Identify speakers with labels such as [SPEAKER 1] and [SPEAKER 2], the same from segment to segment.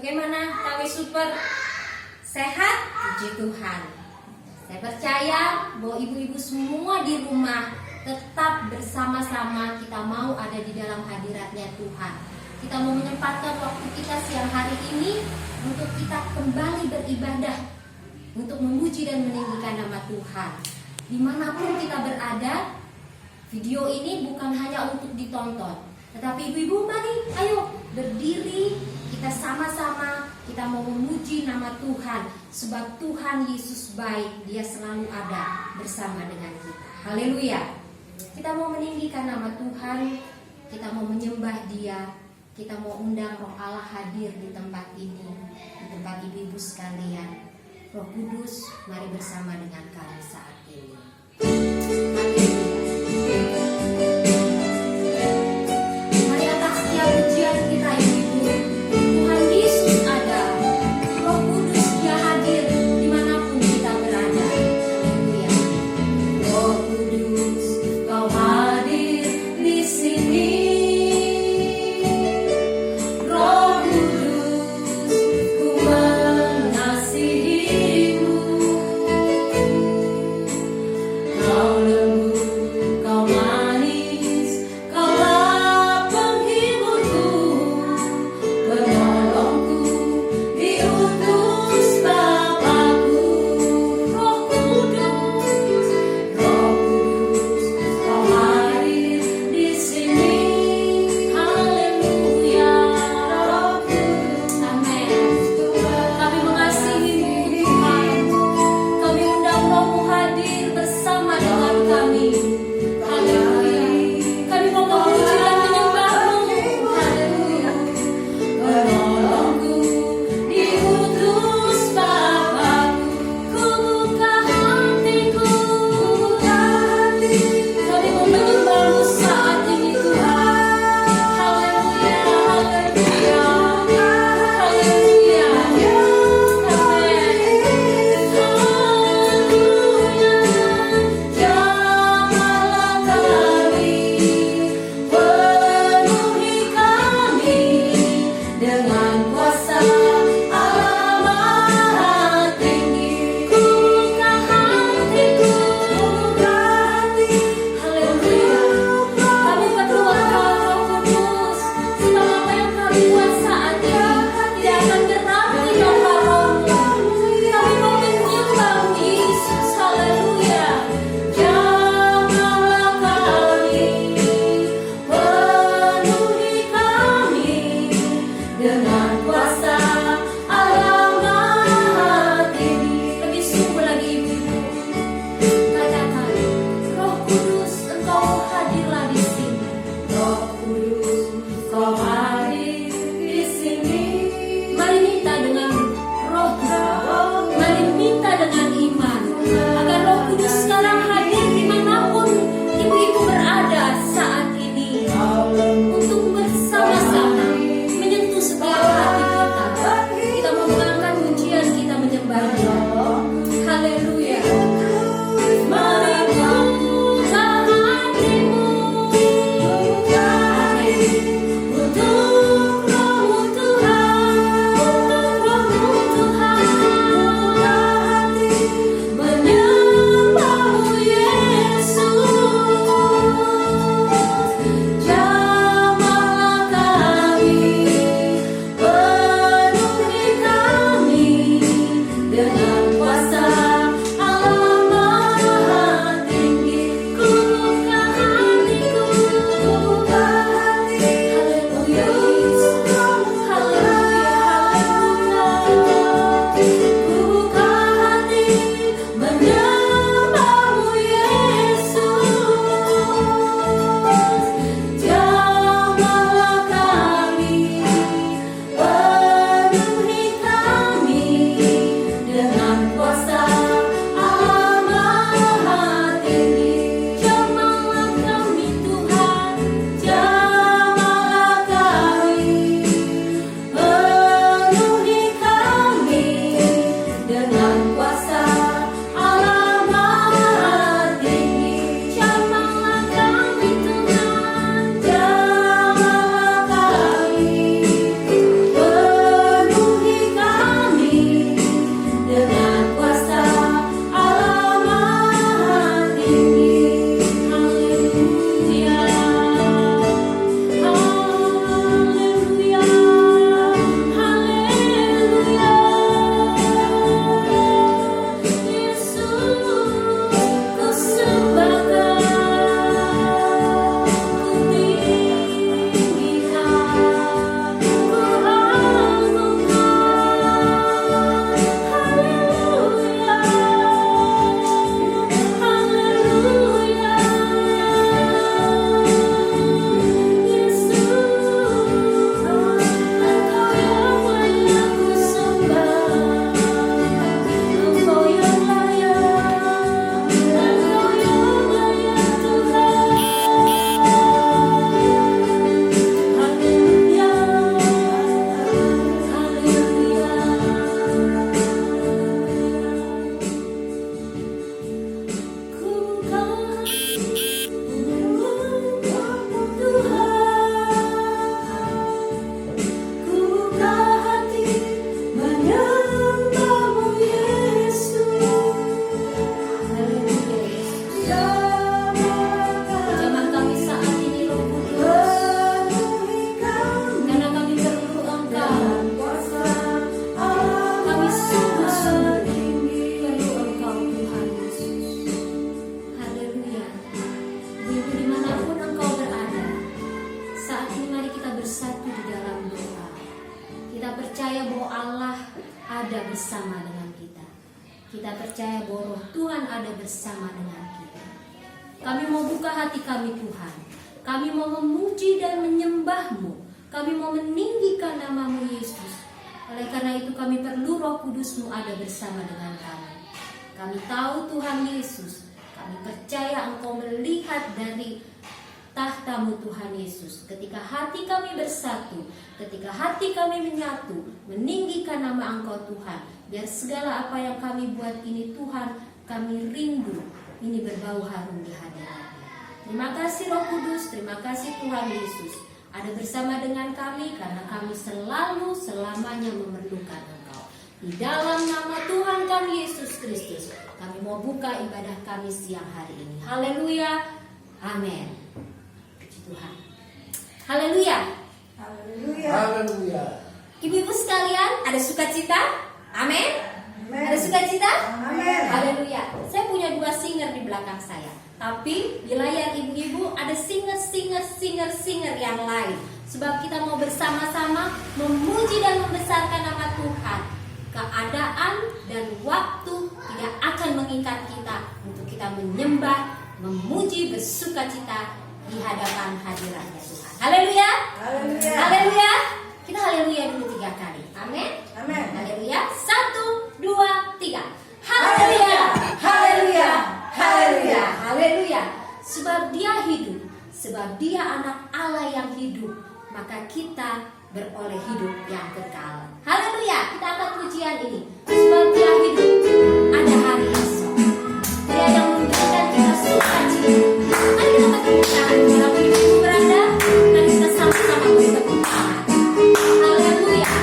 [SPEAKER 1] Bagaimana KW Super? Sehat? Puji Tuhan. Saya percaya bahwa ibu-ibu semua di rumah tetap bersama-sama kita mau ada di dalam hadiratnya Tuhan. Kita mau menyempatkan waktu kita siang hari ini untuk kita kembali beribadah, untuk memuji dan meninggikan nama Tuhan. Dimanapun kita berada, video ini bukan hanya untuk ditonton, tetapi ibu-ibu mari ayo berdiri, kita sama-sama kita mau memuji nama Tuhan, sebab Tuhan Yesus baik, Dia selalu ada bersama dengan kita. Haleluya. Kita mau meninggikan nama Tuhan, kita mau menyembah Dia, kita mau undang Roh Allah hadir di tempat ini, di tempat ibu-ibu sekalian. Roh Kudus, mari bersama dengan kami saat ini. Mari atas setiap pujian kita ibu-ibu, Tuhan Yesus ada, Roh Kudus Dia hadir dimanapun kita berada. Haleluya. Roh Kudus, Kau hadir di sini. Roh Kudus, ku mengasihimu. Kau lembut, Kau manis, Kaulah penghiburku, penolongku, diutus Bapa-Ku. Roh Kudus, Kau hadir di sini. Haleluya. Roh Kudus, amin. Kami mengasihi Tuhan. Kami undang Roh-Mu hadir bersama dengan kami. Haleluya. Kami mau memuji dan menyembah-Mu. Haleluya. Penolongku, diutus Bapa-Ku. Ku buka hatiku. Kami mau menyembah-Mu saat ini Tuhan. Haleluya. Haleluya. Haleluya. Jamahlah kami, penuhi kami dengan kuasa Allah Maha Tinggi. Ku buka hatiku, haleluya. Kami berdoa Roh Kudus, sebab apa yang kami buat saat ini tidak akan berarti tanpa Roh-Mu. Kami mau menyembah Yesus, haleluya. Jamahlah kami, penuhi kami dengan kuasa Allah Maha Tinggi. Lebih sungguh lagi ibu-ibu, katakan, Roh Kudus, Engkau hadirlah di sini. Roh Kudus, Kau hadir di sini. Mari minta dengan roh Tuhan, mari minta dengan iman, agar Roh Kudus sekarang hadir dimanapun ibu-ibu berada saat ini, untuk bersama-sama menyentuh setiap hati kita. bahwa Allah ada bersama dengan kita. Kita percaya bahwa Roh Tuhan ada bersama dengan kita. Kami mau buka hati kami Tuhan. Kami mau memuji dan menyembah-Mu. Kami mau meninggikan nama-Mu Yesus. Oleh karena itu kami perlu Roh Kudus-Mu ada bersama dengan kami. Kami tahu Tuhan Yesus, kami percaya Engkau melihat dari tahta-Mu Tuhan Yesus. Ketika hati kami bersatu, ketika hati kami menyatu, meninggikan nama Engkau Tuhan, biar segala apa yang kami buat ini Tuhan, kami rindu ini berbau harum di hadirat-Mu. Terima kasih Roh Kudus, terima kasih Tuhan Yesus ada bersama dengan kami, karena kami selalu selamanya memerlukan Engkau. Di dalam nama Tuhan kami Yesus Kristus, kami mau buka ibadah kami siang hari ini. Haleluya, amin. Puji Tuhan. Haleluya.
[SPEAKER 2] Haleluya.
[SPEAKER 3] Haleluya.
[SPEAKER 1] Ibu-ibu sekalian, ada sukacita? Amin. Ada sukacita?
[SPEAKER 2] Amin.
[SPEAKER 1] Haleluya. Saya punya 2 singer di belakang saya. Tapi di layar ibu-ibu ada singer yang lain. Sebab kita mau bersama-sama memuji dan membesarkan nama Tuhan. Keadaan dan waktu tidak akan mengikat kita untuk kita menyembah, memuji, bersukacita di hadapan hadiratnya Tuhan. Haleluya.
[SPEAKER 2] Haleluya.
[SPEAKER 1] Haleluya. Kita haleluya dulu 3 kali. Amin.
[SPEAKER 2] Amin.
[SPEAKER 1] Haleluya. 1, 2, 3. Haleluya. Haleluya. Haleluya. Haleluya. Sebab Dia hidup, sebab Dia anak Allah yang hidup, maka kita beroleh hidup yang kekal. Haleluya. Kita angkat pujian ini. Sebab Dia hidup, ada hari esok. Dia yang memberikan kita sukacita. Mari kita tepuk tangan. Kalau ibu berada, mari kita sama-sama bertepuk tangan. Haleluya.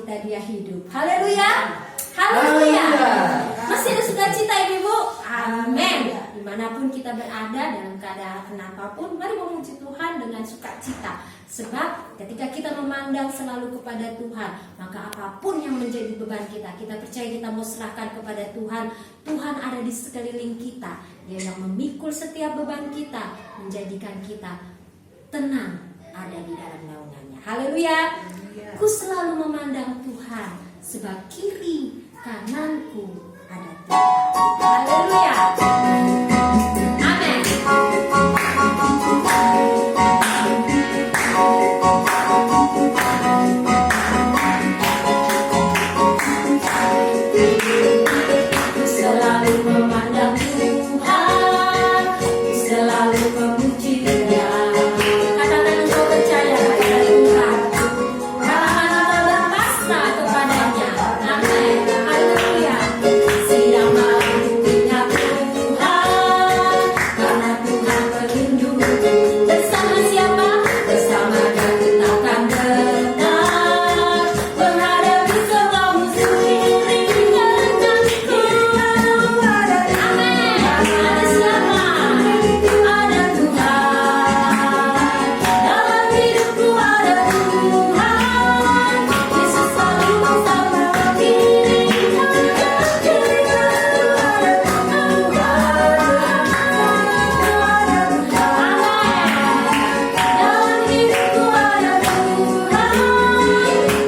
[SPEAKER 1] kita dia hidup. Haleluya. Haleluya. Masih ada sukacita Ibu. Amin. Dimanapun kita berada, dalam keadaan apapun, mari memuji Tuhan dengan sukacita. Sebab ketika kita memandang selalu kepada Tuhan, maka apapun yang menjadi beban kita, kita percaya kita mau serahkan kepada Tuhan. Tuhan ada di sekeliling kita. Dia yang memikul setiap beban kita, menjadikan kita tenang ada di dalam naungannya. Haleluya. Ku selalu memandang Tuhan, sebab kiri kananku ada Tuhan. Haleluya. Amin. Ku selalu memandang Tuhan, ku selalu memuji Dia. Katakan engkau percaya kepada Tuhan. Katakan engkau berpasrah kepadanya. Amin. Haleluya. Siang malam ku ingat Tuhan, karena Tuhan pelindung. Bersama siapa? Bersama Dia kita akan benar, menghadapi semua musuh kiri kananku. Amin. Ada siapa? Ada Tuhan. Dalam hidupku ada Tuhan. Yesus selalu bersama kiri kananku. Dalam hidupku ada Tuhan.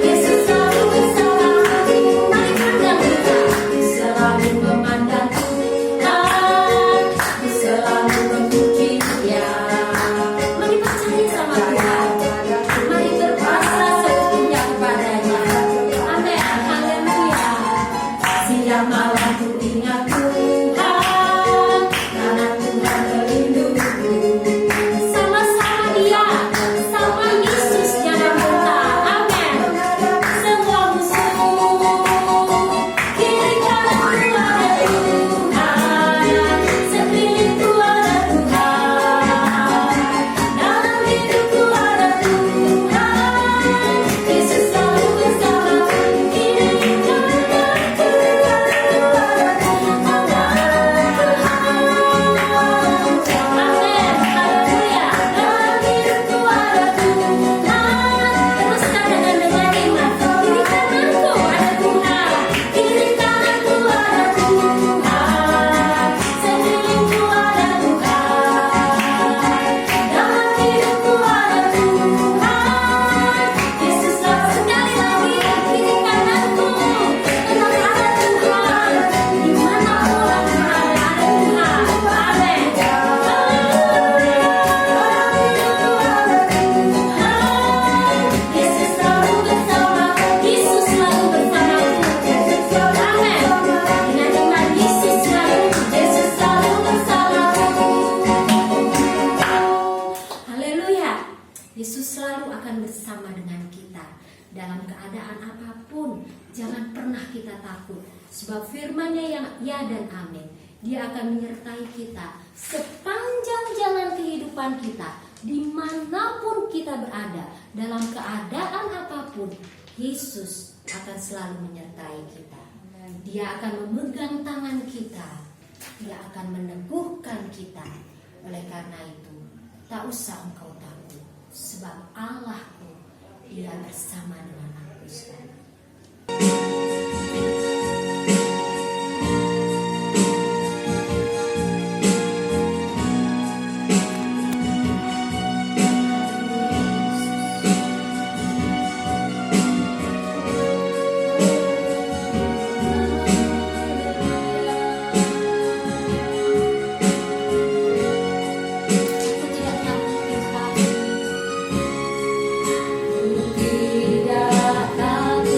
[SPEAKER 1] Yesus selalu bersama. Mari pandang Tuhan. Ku selalu memandang Tuhan, ku selalu memuji Dia. Mari percaya sama Tuhan. Mari berpasrah sepenuhnya kepadanya. Amin. Haleluya. Siang malam ku ingat Tuhan, karena Tuhan pelindungku. Sama-sama Dia, sama Yesus jangan bentar. Amin. Semua musuh kiri kananku ada Tuhan, sekelilingku ada Tuhan, dalam hidupku ada Tuhan. Yesus selalu bersama kiri kananku. Amin. Haleluya. Dalam hidupku ada Tuhan. Teruskan dengan iman. Kiri kananku ada Tuhan. Kiri kananku ada Tuhan. Sekelilingku ada Tuhan. Dalam hidupku ada Tuhan. Yesus selalu sekali lagi kiri kananku. Tetap ada Tuhan. Dimana orang ada Tuhan. Amin. Yesus selalu bersama. Yesus selalu bersamaku. Amin. Dengan iman Yesus selalu bersamaku. Haleluya. Yesus selalu akan bersama dengan kita dalam keadaan apapun. Jangan pernah kita takut, sebab firman-Nya yang ya dan amin. Dia akan menyertai kita sepanjang jalan kehidupan kita, dimanapun kita berada, dalam keadaan apapun. Yesus akan selalu menyertai kita. Dia akan memegang tangan kita. Dia akan meneguhkan kita. Oleh karena itu, tak usah engkau takut, sebab Allahku, Dia bersama dengan aku sekarang. Aku tidak takut.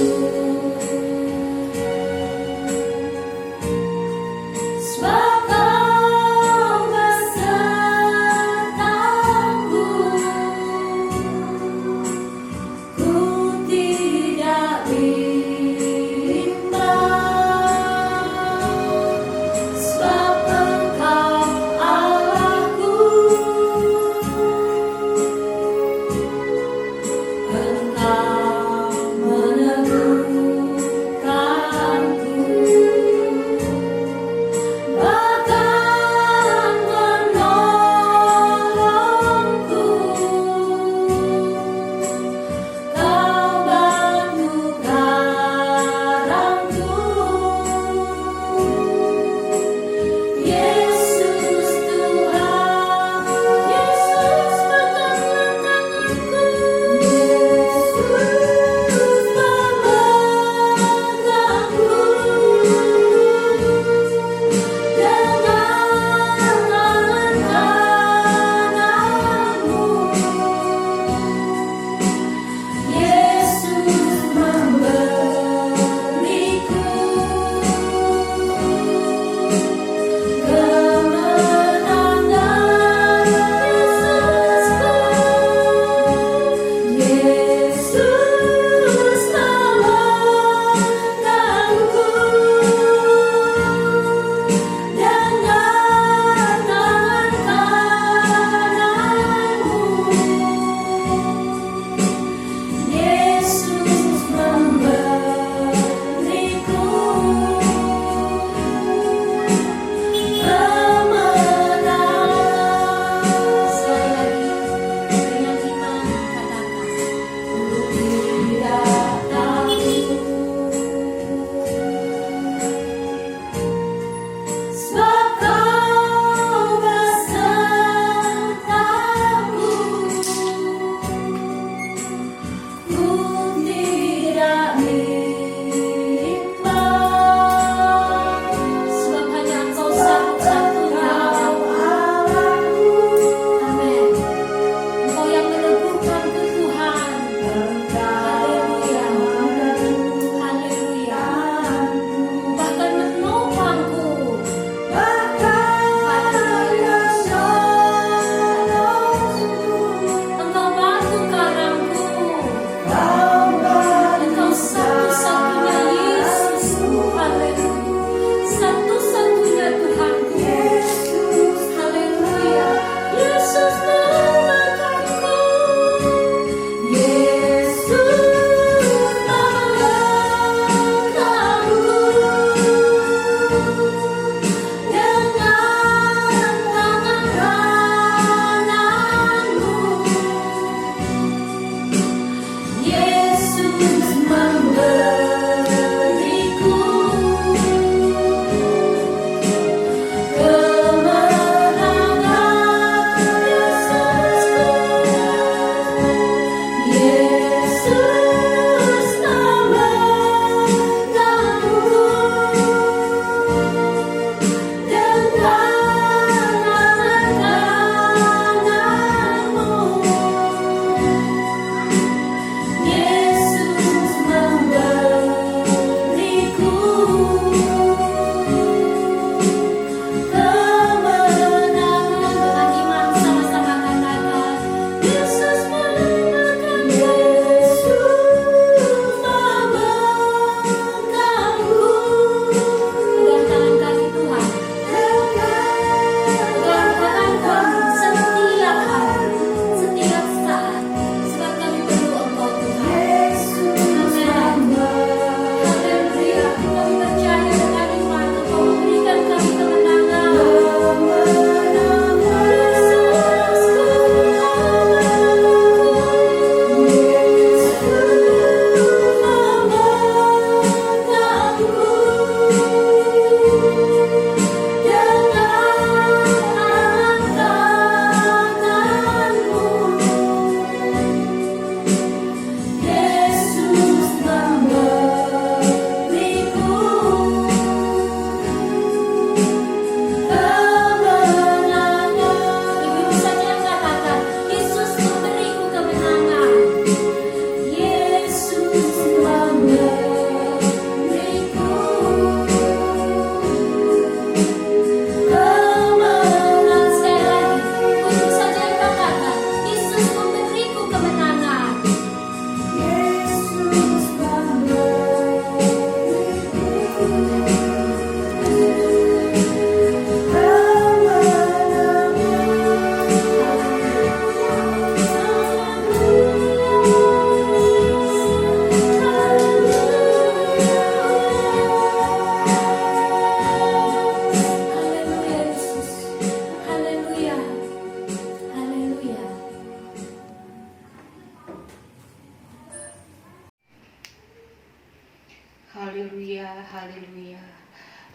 [SPEAKER 3] haleluya.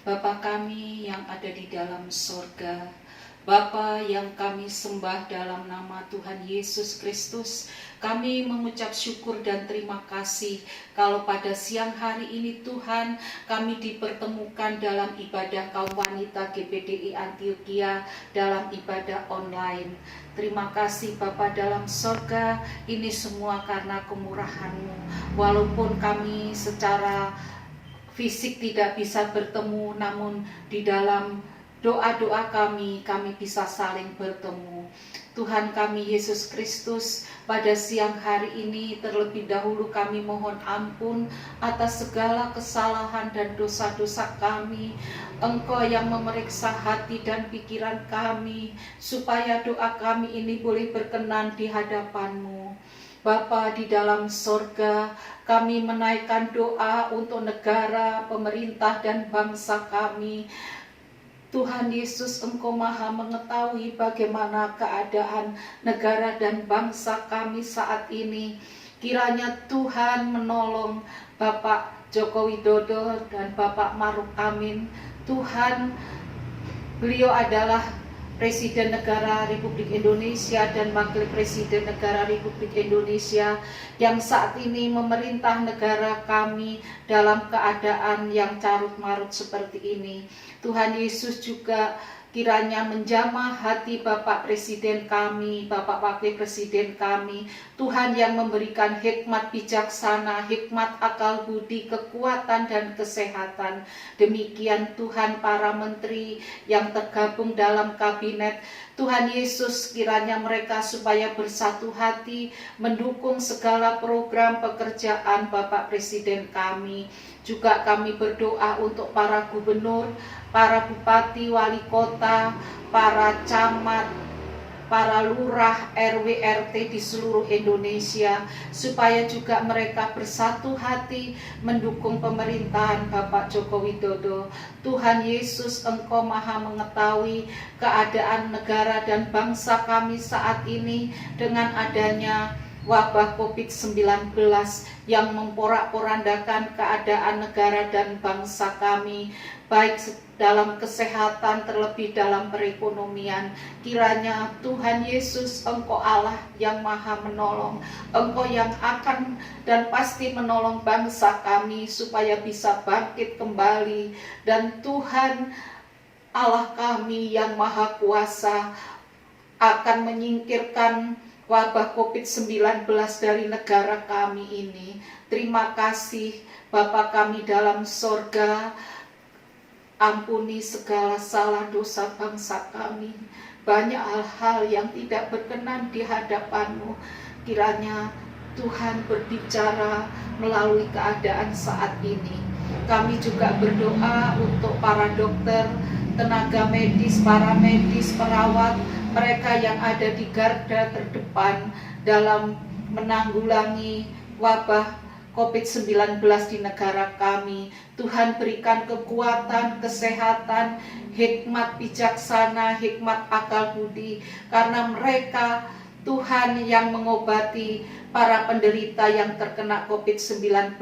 [SPEAKER 3] Bapa kami yang ada di dalam sorga, Bapa yang kami sembah dalam nama Tuhan Yesus Kristus, kami mengucap syukur dan terima kasih kalau pada siang hari ini Tuhan kami dipertemukan dalam ibadah kaum wanita GPDI Antioquia dalam ibadah online. Terima kasih Bapa dalam sorga, ini semua karena kemurahan-Mu. Walaupun kami secara fisik tidak bisa bertemu, namun di dalam doa-doa kami bisa saling bertemu. Tuhan kami Yesus Kristus, pada siang hari ini terlebih dahulu kami mohon ampun atas segala kesalahan dan dosa-dosa kami. Engkau yang memeriksa hati dan pikiran kami, supaya doa kami ini boleh berkenan di hadapan-Mu. Bapa di dalam sorga, kami menaikkan doa untuk negara, pemerintah, dan bangsa kami. Tuhan Yesus, Engkau maha mengetahui bagaimana keadaan negara dan bangsa kami saat ini. Kiranya Tuhan menolong Bapak Joko Widodo dan Bapak Maruf Amin. Tuhan, beliau adalah Presiden Negara Republik Indonesia dan Wakil Presiden Negara Republik Indonesia yang saat ini memerintah negara kami dalam keadaan yang carut-marut seperti ini. Tuhan Yesus juga kiranya menjamah hati Bapak Presiden kami, Bapak Wakil Presiden kami. Tuhan yang memberikan hikmat bijaksana, hikmat akal budi, kekuatan dan kesehatan. Demikian Tuhan para menteri yang tergabung dalam kabinet. Tuhan Yesus kiranya mereka supaya bersatu hati mendukung segala program pekerjaan Bapak Presiden kami. Juga kami berdoa untuk para gubernur, para bupati, wali kota, para camat, para lurah, RW, RT di seluruh Indonesia, supaya juga mereka bersatu hati mendukung pemerintahan Bapak Joko Widodo. Tuhan Yesus, Engkau maha mengetahui keadaan negara dan bangsa kami saat ini dengan adanya wabah COVID-19 yang memporak-porandakan keadaan negara dan bangsa kami, baik dalam kesehatan terlebih dalam perekonomian. Kiranya Tuhan Yesus, Engkau Allah yang maha menolong, Engkau yang akan dan pasti menolong bangsa kami supaya bisa bangkit kembali. Dan Tuhan Allah kami yang maha kuasa akan menyingkirkan wabah COVID-19 dari negara kami ini. Terima kasih Bapa kami dalam sorga, ampuni segala salah dosa bangsa kami. Banyak hal-hal yang tidak berkenan di hadapan-Mu. Kiranya Tuhan berbicara melalui keadaan saat ini. Kami juga berdoa untuk para dokter, tenaga medis, para medis, perawat, mereka yang ada di garda terdepan dalam menanggulangi wabah COVID-19 di negara kami. Tuhan berikan kekuatan, kesehatan, hikmat bijaksana, hikmat akal budi, karena mereka Tuhan yang mengobati para penderita yang terkena COVID-19.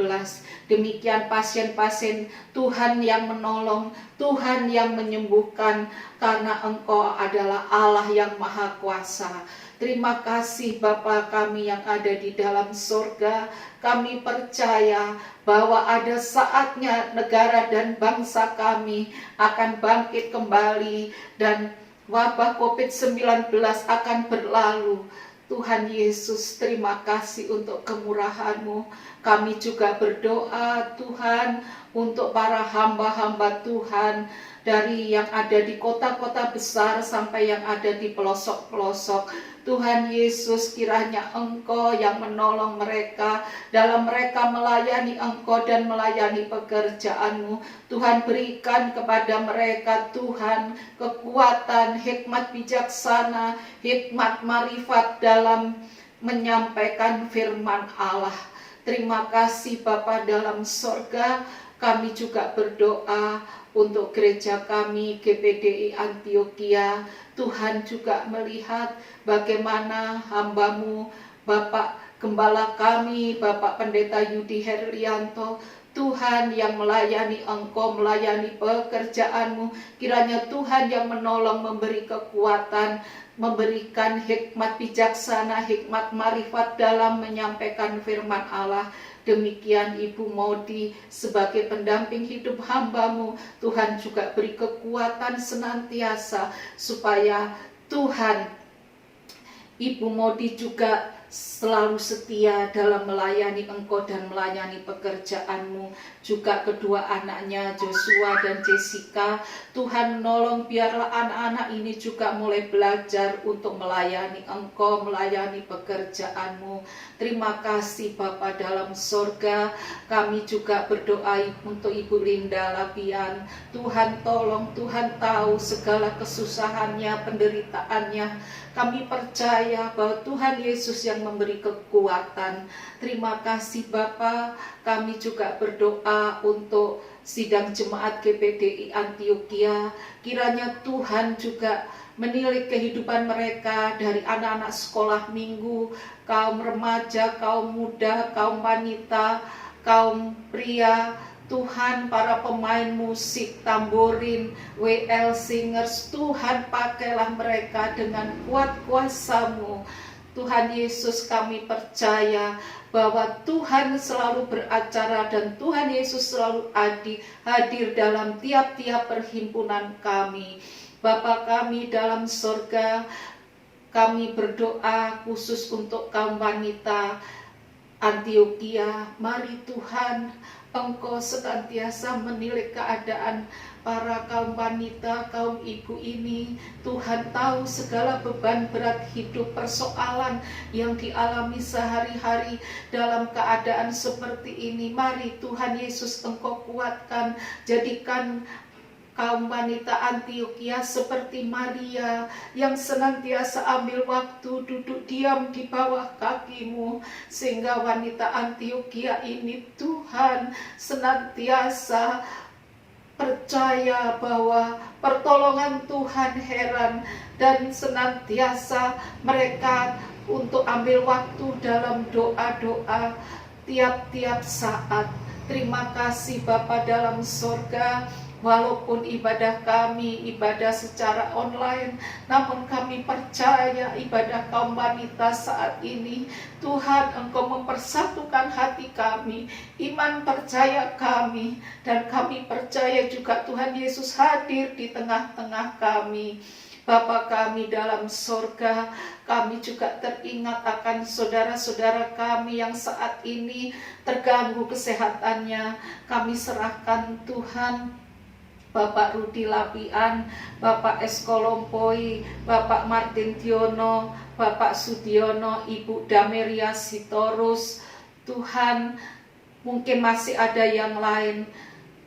[SPEAKER 3] Demikian pasien-pasien, Tuhan yang menolong, Tuhan yang menyembuhkan, karena Engkau adalah Allah yang maha kuasa. Terima kasih Bapa kami yang ada di dalam surga. Kami percaya bahwa ada saatnya negara dan bangsa kami akan bangkit kembali dan wabah COVID-19 akan berlalu. Tuhan Yesus, terima kasih untuk kemurahan-Mu. Kami juga berdoa Tuhan untuk para hamba-hamba Tuhan, dari yang ada di kota-kota besar sampai yang ada di pelosok-pelosok. Tuhan Yesus, kiranya Engkau yang menolong mereka dalam mereka melayani Engkau dan melayani pekerjaan-Mu. Tuhan, berikan kepada mereka Tuhan kekuatan, hikmat bijaksana, hikmat marifat dalam menyampaikan firman Allah. Terima kasih Bapa dalam sorga. Kami juga berdoa untuk gereja kami GPDI Antioquia. Tuhan juga melihat bagaimana hamba-Mu Bapak Gembala kami, Bapak Pendeta Yudi Herlianto. Tuhan yang melayani Engkau, melayani pekerjaan-Mu. Kiranya Tuhan yang menolong, memberi kekuatan, memberikan hikmat bijaksana, hikmat marifat dalam menyampaikan firman Allah. Demikian Ibu Modi sebagai pendamping hidup hamba-Mu, Tuhan juga beri kekuatan senantiasa supaya Tuhan, Ibu Modi juga selalu setia dalam melayani Engkau dan melayani pekerjaan-Mu. Juga kedua anaknya Joshua dan Jessica, Tuhan menolong biarlah anak-anak ini juga mulai belajar untuk melayani Engkau, melayani pekerjaan-Mu. Terima kasih Bapa dalam sorga. Kami juga berdoa untuk Ibu Linda Lapian. Tuhan tolong, Tuhan tahu segala kesusahannya, penderitaannya. Kami percaya bahwa Tuhan Yesus yang memberi kekuatan. Terima kasih Bapa. Kami juga berdoa untuk sidang jemaat GPDI Antioquia. Kiranya Tuhan juga menilik kehidupan mereka dari anak-anak sekolah minggu, kaum remaja, kaum muda, kaum wanita, kaum pria. Tuhan, para pemain musik, tamborin, WL singers, Tuhan pakailah mereka dengan kuat kuasa-Mu. Tuhan Yesus, kami percaya bahwa Tuhan selalu beracara dan Tuhan Yesus selalu hadir dalam tiap-tiap perhimpunan kami. Bapa kami dalam sorga, kami berdoa khusus untuk kaum wanita Antioquia. Mari Tuhan, Engkau senantiasa menilik keadaan para kaum wanita, kaum ibu ini. Tuhan tahu segala beban berat hidup, persoalan yang dialami sehari-hari dalam keadaan seperti ini. Mari Tuhan Yesus, Engkau kuatkan, jadikan kaum wanita Antioquia seperti Maria yang senantiasa ambil waktu duduk diam di bawah kaki-Mu, sehingga wanita Antioquia ini Tuhan senantiasa percaya bahwa pertolongan Tuhan heran, dan senantiasa mereka untuk ambil waktu dalam doa-doa tiap-tiap saat. Terima kasih Bapa dalam sorga. Walaupun ibadah kami, ibadah secara online, namun kami percaya ibadah kaum wanita saat ini, Tuhan Engkau mempersatukan hati kami, iman percaya kami, dan kami percaya juga Tuhan Yesus hadir di tengah-tengah kami. Bapa kami dalam sorga, kami juga teringat akan saudara-saudara kami yang saat ini terganggu kesehatannya. Kami serahkan Tuhan Bapak Rudi Lapian, Bapak Eskolompoi, Bapak Martin Tiono, Bapak Sudiono, Ibu Dameria Sitorus. Tuhan, mungkin masih ada yang lain.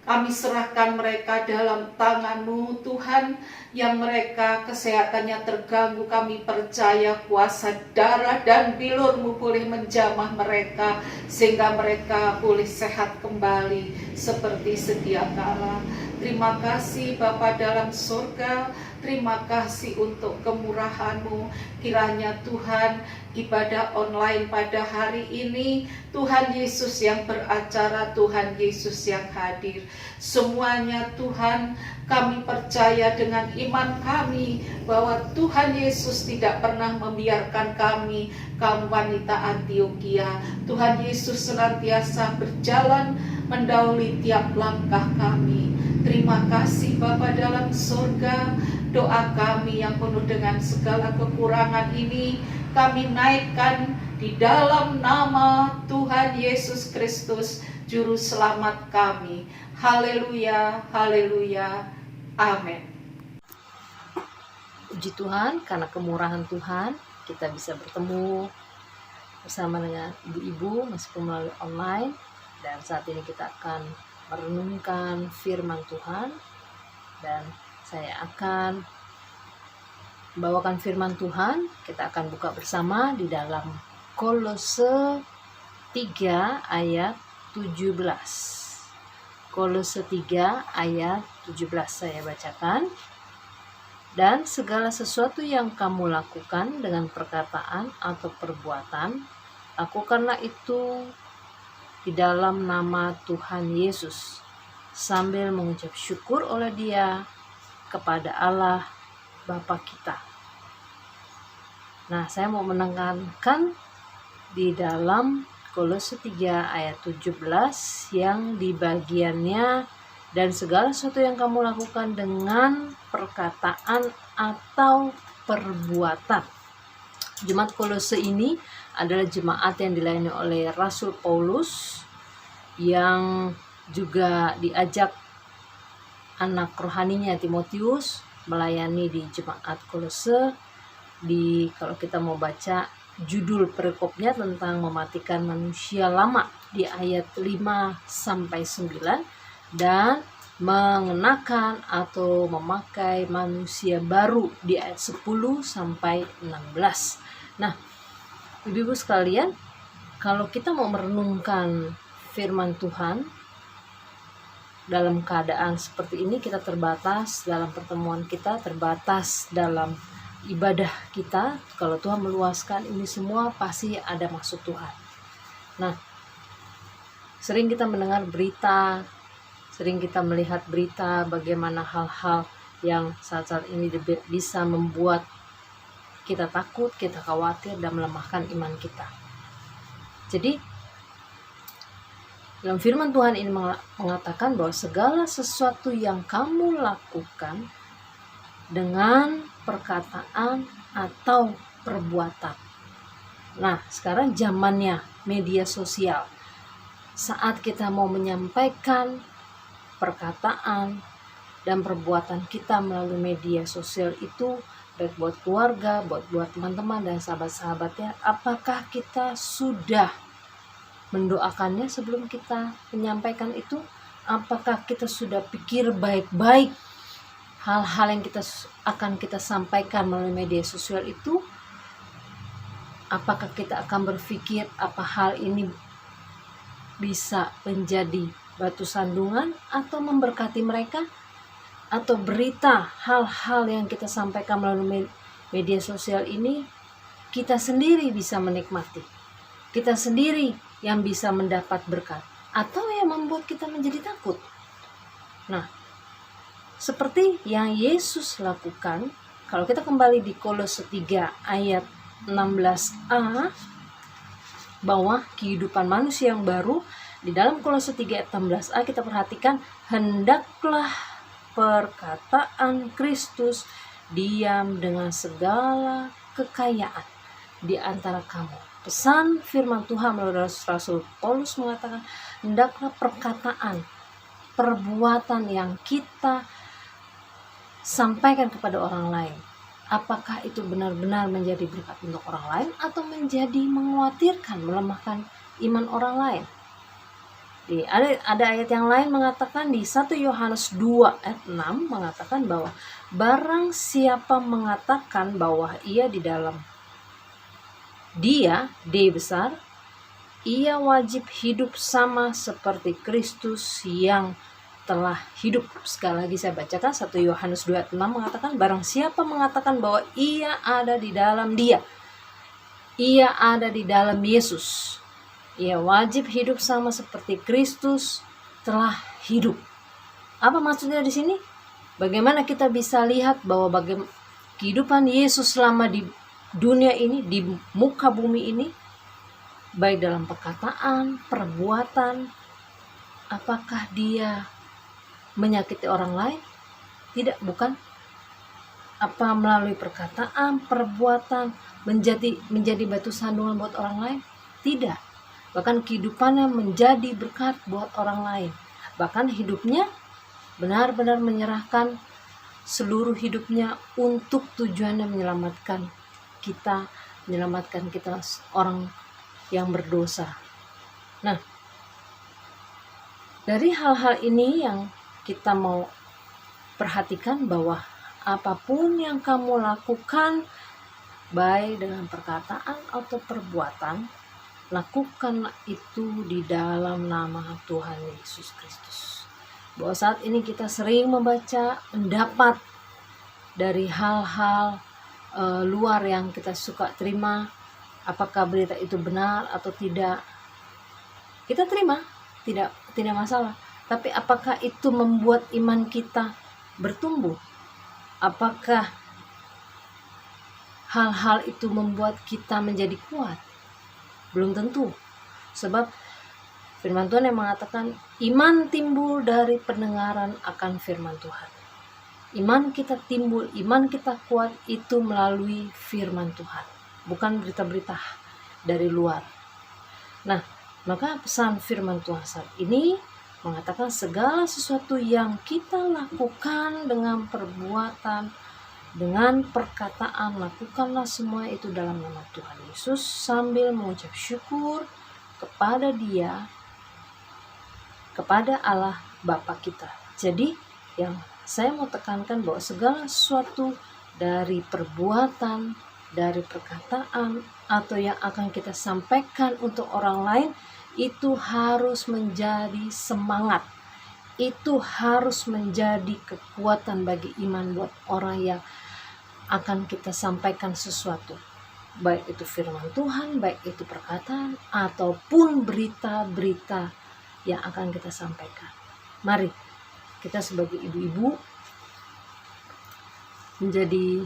[SPEAKER 3] Kami serahkan mereka dalam tangan-Mu Tuhan, yang mereka kesehatannya terganggu. Kami percaya kuasa darah dan bilur-Mu boleh menjamah mereka, sehingga mereka boleh sehat kembali seperti sedia kala. Terima kasih Bapa dalam surga, terima kasih untuk kemurahan-Mu. Kiranya Tuhan, ibadah online pada hari ini, Tuhan Yesus yang beracara, Tuhan Yesus yang hadir. Semuanya Tuhan, kami percaya dengan iman kami bahwa Tuhan Yesus tidak pernah membiarkan kami, kaum wanita Antioquia. Tuhan Yesus senantiasa berjalan mendahului tiap langkah kami. Terima kasih Bapa dalam surga. Doa kami yang penuh dengan segala kekurangan ini kami naikkan di dalam nama Tuhan Yesus Kristus, Juru Selamat kami. Haleluya, haleluya, amin.
[SPEAKER 4] Puji Tuhan, karena kemurahan Tuhan kita bisa bertemu bersama dengan ibu-ibu meskipun melalui online. Dan saat ini kita akan merenungkan firman Tuhan, dan saya akan membawakan firman Tuhan. Kita akan buka bersama di dalam Kolose 3 ayat 17. Kolose 3 ayat 17 saya bacakan. Dan segala sesuatu yang kamu lakukan dengan perkataan atau perbuatan, lakukanlah itu di dalam nama Tuhan Yesus sambil mengucap syukur oleh Dia kepada Allah Bapa kita. Nah, saya mau menekankan di dalam Kolose 3 ayat 17 yang di bagiannya, dan segala sesuatu yang kamu lakukan dengan perkataan atau perbuatan. Jemaat Kolose ini adalah jemaat yang dilayani oleh Rasul Paulus yang juga diajak anak rohaninya Timotius melayani di jemaat Kolose. Kalau kita mau baca judul perikopnya tentang mematikan manusia lama di ayat 5-9 dan mengenakan atau memakai manusia baru di ayat 10-16. Nah, Ibu-ibu sekalian, kalau kita mau merenungkan firman Tuhan dalam keadaan seperti ini, kita terbatas dalam pertemuan kita, terbatas dalam ibadah kita. Kalau Tuhan meluaskan ini semua, pasti ada maksud Tuhan. Nah, sering kita mendengar berita, sering kita melihat berita bagaimana hal-hal yang saat-saat ini bisa membuat kita takut, kita khawatir, dan melemahkan iman kita. Jadi, dalam firman Tuhan ini mengatakan bahwa segala sesuatu yang kamu lakukan dengan perkataan atau perbuatan. Nah, sekarang zamannya media sosial. Saat kita mau menyampaikan perkataan dan perbuatan kita melalui media sosial itu, baik buat keluarga, buat teman-teman dan sahabat-sahabatnya, apakah kita sudah mendoakannya sebelum kita menyampaikan itu? Apakah kita sudah pikir baik-baik hal-hal yang akan kita sampaikan melalui media sosial itu? Apakah kita akan berpikir apa hal ini bisa menjadi batu sandungan atau memberkati mereka? Atau berita hal-hal yang kita sampaikan melalui media sosial ini kita sendiri bisa menikmati, kita sendiri yang bisa mendapat berkat, atau yang membuat kita menjadi takut? Nah, seperti yang Yesus lakukan, kalau kita kembali di Kolose 3 ayat 16a, bahwa kehidupan manusia yang baru, di dalam Kolose 3 ayat 16a kita perhatikan, hendaklah perkataan Kristus diam dengan segala kekayaan di antara kamu. Pesan firman Tuhan melalui Rasul Paulus mengatakan, hendaklah perkataan, perbuatan yang kita sampaikan kepada orang lain, apakah itu benar-benar menjadi berkat untuk orang lain atau menjadi mengkhawatirkan, melemahkan iman orang lain. Ada ayat yang lain mengatakan di 1 Yohanes 2 ayat 6 mengatakan bahwa barang siapa mengatakan bahwa ia di dalam Dia, D besar, ia wajib hidup sama seperti Kristus yang telah hidup. Sekali lagi saya bacakan 1 Yohanes 2 ayat 6 mengatakan, barang siapa mengatakan bahwa ia ada di dalam Dia, ia ada di dalam Yesus, ia wajib hidup sama seperti Kristus telah hidup. Apa maksudnya di sini? Bagaimana kita bisa lihat bahwa kehidupan Yesus selama di dunia ini, di muka bumi ini, baik dalam perkataan, perbuatan, apakah dia menyakiti orang lain? Tidak, bukan. Apa melalui perkataan, perbuatan menjadi batu sandungan buat orang lain? Tidak. Bahkan kehidupannya menjadi berkat buat orang lain. Bahkan hidupnya benar-benar menyerahkan seluruh hidupnya untuk tujuannya menyelamatkan kita orang yang berdosa. Nah, dari hal-hal ini yang kita mau perhatikan bahwa apapun yang kamu lakukan, baik dengan perkataan atau perbuatan, lakukanlah itu di dalam nama Tuhan Yesus Kristus. Bahwa saat ini kita sering mendapat dari hal-hal luar yang kita suka terima, apakah berita itu benar atau tidak. kita terima, tidak masalah. Tapi apakah itu membuat iman kita bertumbuh? Apakah hal-hal itu membuat kita menjadi kuat? Belum tentu. Sebab firman Tuhan yang mengatakan iman timbul dari pendengaran akan firman Tuhan. Iman kita timbul, iman kita kuat itu melalui firman Tuhan, bukan berita-berita dari luar. Nah, maka pesan firman Tuhan saat ini mengatakan segala sesuatu yang kita lakukan dengan perbuatan, dengan perkataan, lakukanlah semua itu dalam nama Tuhan Yesus sambil mengucap syukur kepada Dia, kepada Allah Bapa kita. Jadi yang saya mau tekankan bahwa segala sesuatu dari perbuatan, dari perkataan, atau yang akan kita sampaikan untuk orang lain itu harus menjadi semangat. Itu harus menjadi kekuatan bagi iman buat orang yang akan kita sampaikan sesuatu. Baik itu firman Tuhan, baik itu perkataan, ataupun berita-berita yang akan kita sampaikan. Mari kita sebagai ibu-ibu menjadi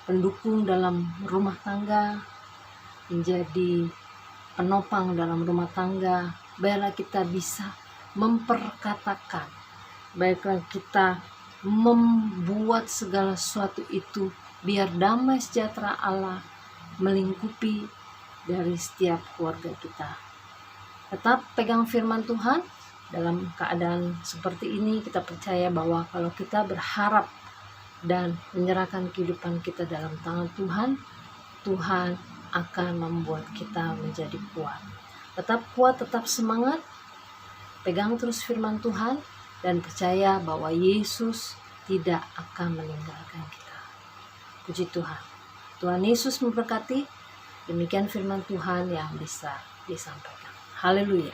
[SPEAKER 4] pendukung dalam rumah tangga, menjadi penopang dalam rumah tangga. Baiklah kita bisa memperkatakan, baiklah kita membuat segala sesuatu itu biar damai sejahtera Allah melingkupi dari setiap keluarga kita. Tetap pegang firman Tuhan. Dalam keadaan seperti ini kita percaya bahwa kalau kita berharap dan menyerahkan kehidupan kita dalam tangan Tuhan, Tuhan akan membuat kita menjadi kuat. Tetap kuat, tetap semangat, pegang terus firman Tuhan, dan percaya bahwa Yesus tidak akan meninggalkan kita. Puji Tuhan. Tuhan Yesus memberkati. Demikian firman Tuhan yang bisa disampaikan. Haleluya.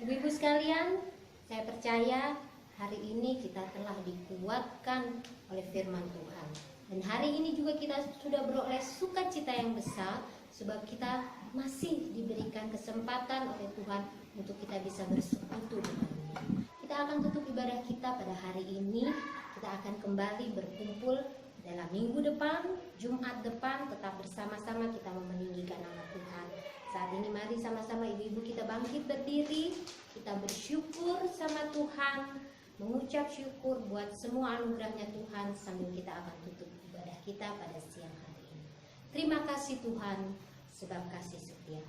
[SPEAKER 1] Ibu-ibu sekalian, saya percaya hari ini kita telah dikuatkan oleh firman Tuhan. Dan hari ini juga kita sudah beroleh sukacita yang besar sebab kita masih diberikan kesempatan oleh Tuhan untuk kita bisa bersekutu dengannya. Kita akan tutup ibadah kita pada hari ini. Kita akan kembali berkumpul dalam minggu depan, Jumat depan, tetap bersama-sama kita meninggikan nama Tuhan. Saat ini mari sama-sama ibu-ibu kita bangkit berdiri, kita bersyukur sama Tuhan, mengucap syukur buat semua anugerahnya Tuhan sambil kita akan tutup ibadah kita pada siang hari ini. Terima kasih Tuhan sebab kasih setia.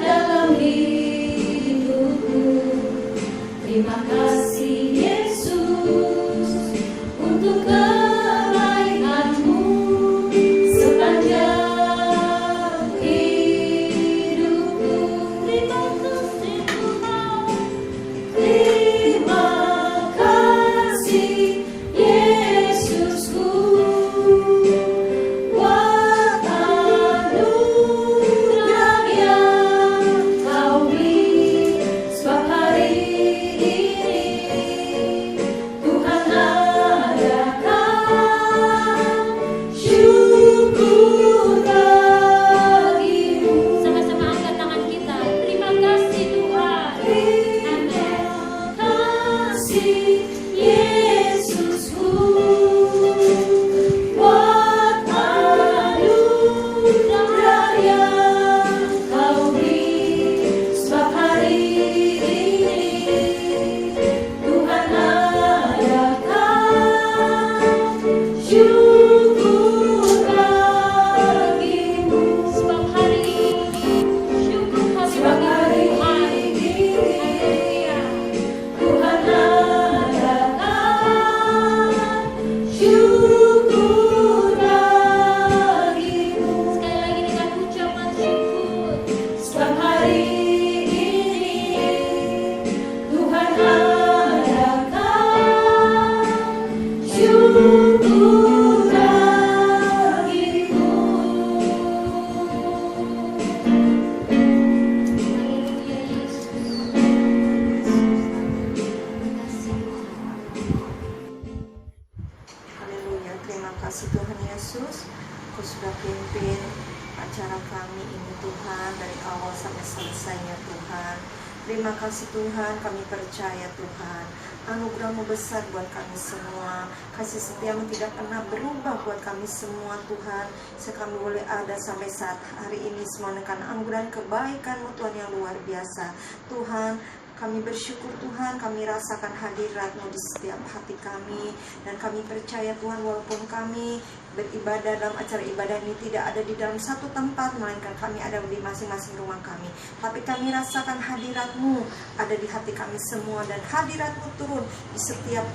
[SPEAKER 2] Dalam hidupku pimpin acara kami ini Tuhan, dari awal sampai selesainya Tuhan. Terima kasih Tuhan, kami percaya Tuhan, anugerah-Mu besar buat kami semua, kasih setia-Mu tidak pernah berubah buat kami semua Tuhan. Kami boleh ada sampai saat hari ini semua karena anugerah kebaikan-Mu Tuhan yang luar biasa Tuhan. Kami bersyukur Tuhan, kami rasakan hadirat-Mu di setiap hati kami. Dan kami percaya Tuhan, walaupun kami beribadah dalam acara ibadah ini tidak ada di dalam satu tempat, melainkan kami ada di masing-masing rumah kami, tapi kami rasakan hadirat-Mu ada di hati kami semua. Dan hadirat-Mu turun di setiap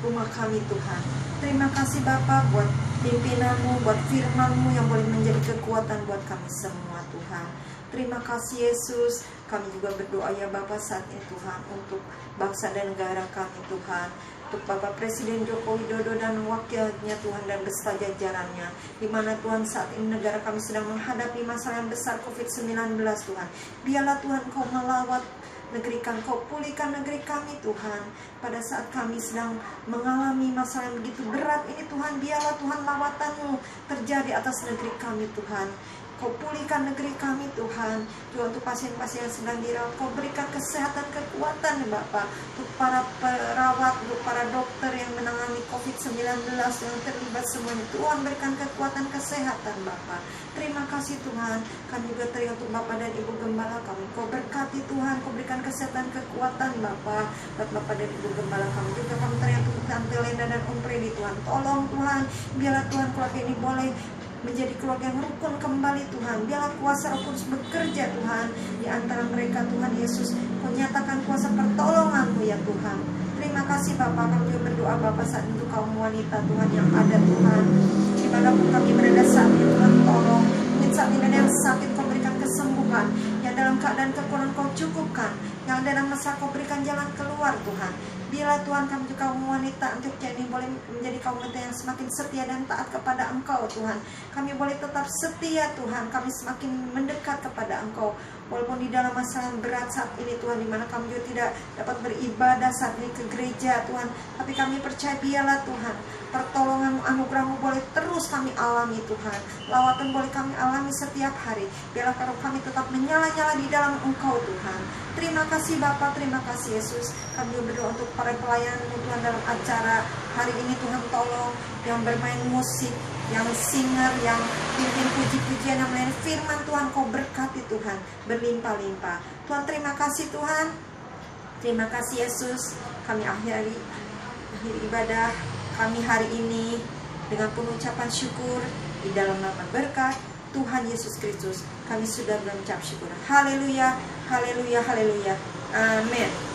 [SPEAKER 2] rumah kami Tuhan. Terima kasih Bapa buat pimpinan-Mu, buat firman-Mu yang boleh menjadi kekuatan buat kami semua Tuhan. Terima kasih Yesus. Kami juga berdoa ya Bapa saat ini Tuhan, untuk bangsa dan negara kami Tuhan, untuk Bapak Presiden Joko Widodo dan wakilnya Tuhan dan beserta jajarannya, di mana Tuhan saat ini negara kami sedang menghadapi masalah yang besar COVID-19 Tuhan. Biarlah Tuhan Kau melawat negeri kami, Kau pulihkan negeri kami Tuhan. Pada saat kami sedang mengalami masalah yang begitu berat ini Tuhan, biarlah Tuhan lawatan-Mu terjadi atas negeri kami Tuhan. Kau pulihkan negeri kami Tuhan. Juga untuk pasien-pasien yang sedang dirawat, Kau berikan kesehatan, kekuatan ya Bapak. Untuk para perawat, untuk para dokter yang menangani COVID-19 yang terlibat semuanya, Tuhan berikan kekuatan, kesehatan Bapak. Terima kasih Tuhan. Kami juga teriak untuk Bapak dan Ibu Gembala kami, Kau berkati Tuhan, Kau berikan kesehatan, kekuatan Bapak. Buat Bapak dan Ibu Gembala kami juga kami teriak untuk Tante Lenda dan Om Freddy Tuhan. Tolong Tuhan, biarlah Tuhan keluarga ini boleh menjadi keluarga yang rukun kembali Tuhan. Biarlah kuasa Roh Kudus bekerja Tuhan di antara mereka Tuhan Yesus. Kau nyatakan kuasa pertolongan-Mu ya Tuhan. Terima kasih Bapak. Kami juga berdoa Bapak saat untuk kaum wanita Tuhan yang ada Tuhan, dimanapun kami berada saat ini Tuhan, tolong. Mungkin saat ini ada yang sakit, Kau berikan kesembuhan. Yang dalam keadaan kekurangan Kau cukupkan. Yang dalam masalah Kau berikan jalan keluar Tuhan. Biarlah Tuhan kami juga kaum wanita untuk ini boleh menjadi kaum wanita yang semakin setia dan taat kepada Engkau Tuhan. Kami boleh tetap setia Tuhan. Kami semakin mendekat kepada Engkau. Walaupun di dalam masalah yang berat saat ini Tuhan, dimana kami juga tidak dapat beribadah saat ini ke gereja Tuhan, tapi kami percaya biarlah Tuhan pertolongan-Mu, anugerah-Mu boleh terus kami alami Tuhan. Lawatan boleh kami alami setiap hari. Biarlah kalau kami tetap menyala-nyala di dalam Engkau Tuhan. Terima kasih Bapa, terima kasih Yesus. Kami berdoa untuk para pelayan-Mu Tuhan dalam acara hari ini Tuhan, tolong yang bermain musik, yang singer, yang pimpin puji-pujian, yang melayani firman Tuhan, Kau berkati Tuhan berlimpah-limpah. Tuhan terima kasih Tuhan. Terima kasih Yesus. Kami akhir ibadah kami hari ini dengan penuh ucapan syukur di dalam nama berkat Tuhan Yesus Kristus. Kami sudah mengucap syukur. Haleluya, haleluya, haleluya. Amin.